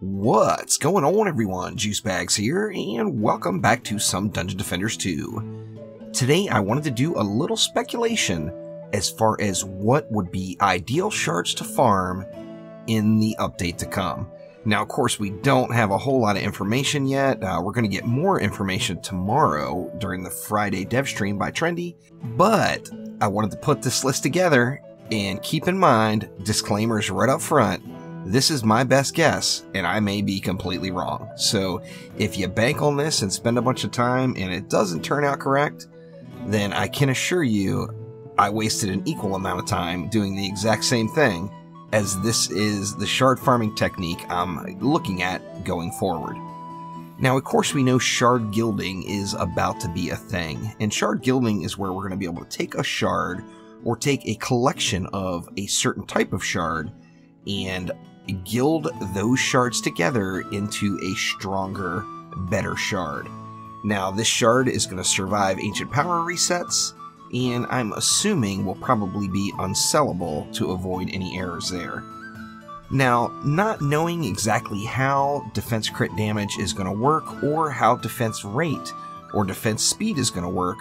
What's going on, everyone? Juicebags here, and welcome back to some Dungeon Defenders 2. Today I wanted to do a little speculation as far as what would be ideal shards to farm in the update to come. Now, of course, we don't have a whole lot of information yet. We're going to get more information tomorrow during the Friday dev stream by Trendy, but I wanted to put this list together, and keep in mind, disclaimers right up front, this is my best guess, and I may be completely wrong. So if you bank on this and spend a bunch of time and it doesn't turn out correct, then I can assure you I wasted an equal amount of time doing the exact same thing, as this is the shard farming technique I'm looking at going forward. Now, of course, we know shard gilding is about to be a thing, and shard gilding is where we're going to be able to take a shard or take a collection of a certain type of shard and gild those shards together into a stronger, better shard. Now, this shard is going to survive ancient power resets, and I'm assuming will probably be unsellable to avoid any errors there. Now, not knowing exactly how defense crit damage is going to work, or how defense rate or defense speed is going to work,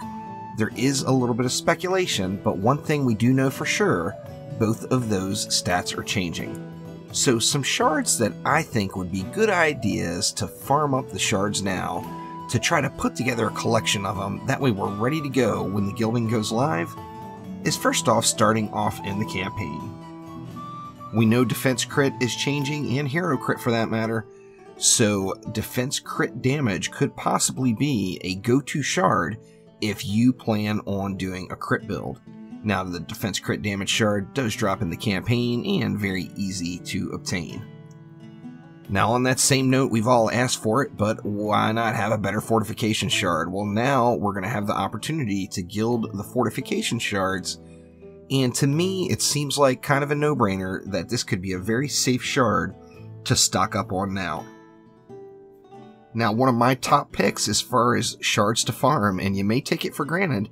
there is a little bit of speculation, but one thing we do know for sure, both of those stats are changing. So some shards that I think would be good ideas to farm up the shards now, to try to put together a collection of them, that way we're ready to go when the gilding goes live, is first off starting off in the campaign. We know defense crit is changing, and hero crit for that matter, so defense crit damage could possibly be a go-to shard if you plan on doing a crit build. Now, the defense crit damage shard does drop in the campaign and very easy to obtain. Now, on that same note, we've all asked for it, but why not have a better fortification shard? Well, now we're going to have the opportunity to gild the fortification shards, and to me, it seems like kind of a no-brainer that this could be a very safe shard to stock up on now. Now, one of my top picks as far as shards to farm, and you may take it for granted,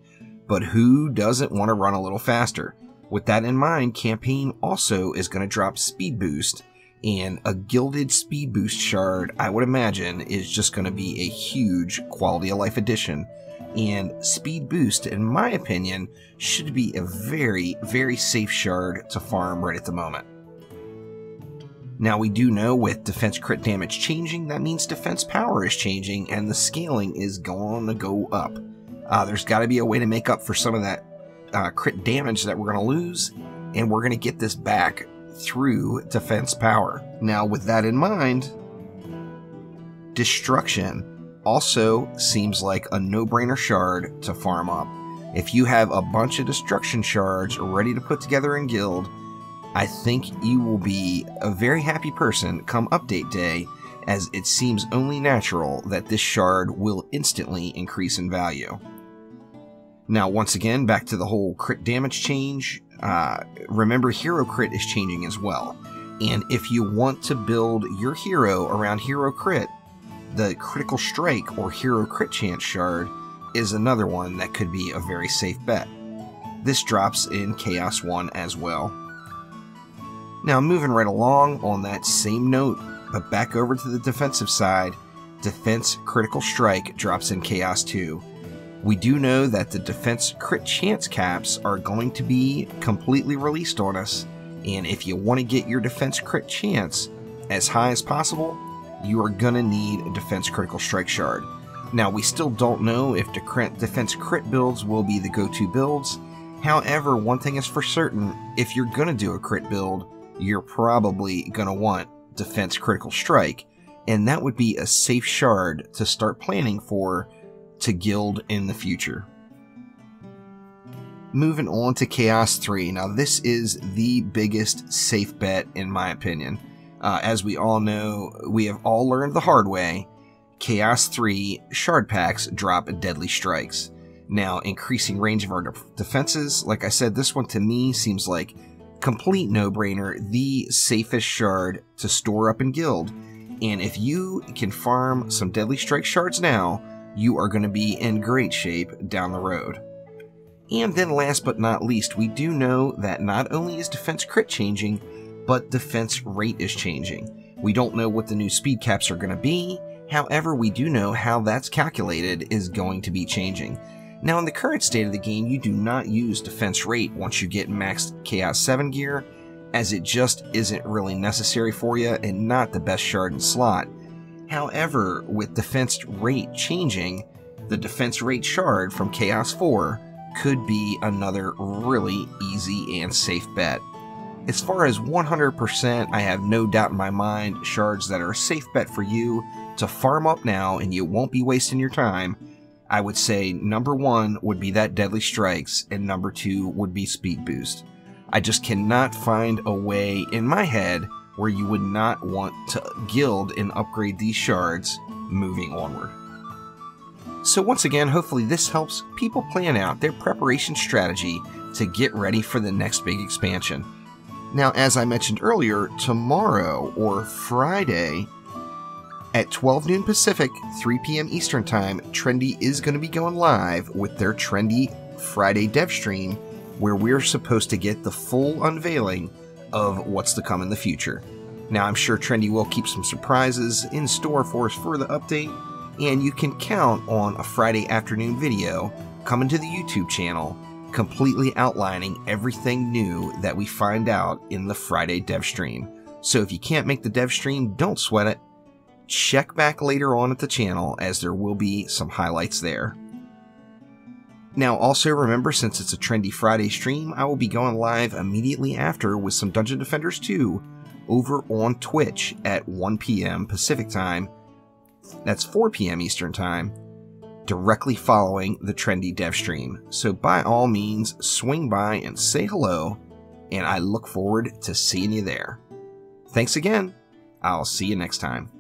but who doesn't want to run a little faster? With that in mind, campaign also is going to drop speed boost, and a gilded speed boost shard, I would imagine, is just going to be a huge quality of life addition. And speed boost, in my opinion, should be a very, very safe shard to farm right at the moment. Now, we do know with defense crit damage changing, that means defense power is changing, and the scaling is going to go up. There's got to be a way to make up for some of that crit damage that we're going to lose, and we're going to get this back through defense power. Now, with that in mind, destruction also seems like a no-brainer shard to farm up. If you have a bunch of destruction shards ready to put together in guild, I think you will be a very happy person come update day, as it seems only natural that this shard will instantly increase in value. Now, once again, back to the whole crit damage change, remember hero crit is changing as well. And if you want to build your hero around hero crit, the critical strike or hero crit chance shard is another one that could be a very safe bet. This drops in Chaos 1 as well. Now, moving right along on that same note, but back over to the defensive side, defense critical strike drops in Chaos 2. We do know that the defense crit chance caps are going to be completely released on us, and if you want to get your defense crit chance as high as possible, you are going to need a defense critical strike shard. Now, we still don't know if defense crit builds will be the go-to builds. However, one thing is for certain, if you're going to do a crit build, you're probably going to want defense critical strike, and that would be a safe shard to start planning for to gild in the future. Moving on to Chaos 3. Now, this is the biggest safe bet in my opinion. As we all know, we have all learned the hard way, Chaos 3 shard packs drop deadly strikes. Now, increasing range of our defenses, like I said, this one to me seems like complete no-brainer, the safest shard to store up and gild. And if you can farm some deadly strike shards now, you are going to be in great shape down the road. And then last but not least, we do know that not only is defense crit changing, but defense rate is changing. We don't know what the new speed caps are going to be, however we do know how that's calculated is going to be changing. Now in the current state of the game, you do not use defense rate once you get maxed Chaos 7 gear, as it just isn't really necessary for you and not the best shard in slot. However, with defense rate changing, the defense rate shard from Chaos 4 could be another really easy and safe bet. As far as 100%, I have no doubt in my mind shards that are a safe bet for you to farm up now and you won't be wasting your time. I would say number 1 would be that Deadly Strikes and number 2 would be Speed Boost. I just cannot find a way in my head where you would not want to gild and upgrade these shards moving onward. So once again, hopefully this helps people plan out their preparation strategy to get ready for the next big expansion. Now, as I mentioned earlier, tomorrow or Friday at 12 noon Pacific, 3 p.m. Eastern Time, Trendy is going to be going live with their Trendy Friday dev stream, where we're supposed to get the full unveiling of what's to come in the future. Now, I'm sure Trendy will keep some surprises in store for us for the update, and you can count on a Friday afternoon video coming to the YouTube channel completely outlining everything new that we find out in the Friday dev stream. So if you can't make the dev stream, don't sweat it. Check back later on at the channel, as there will be some highlights there. Now also remember, since it's a Trendy Friday stream, I will be going live immediately after with some Dungeon Defenders 2 over on Twitch at 1 p.m. Pacific Time. That's 4 p.m. Eastern Time, directly following the Trendy dev stream. So by all means, swing by and say hello, and I look forward to seeing you there. Thanks again. I'll see you next time.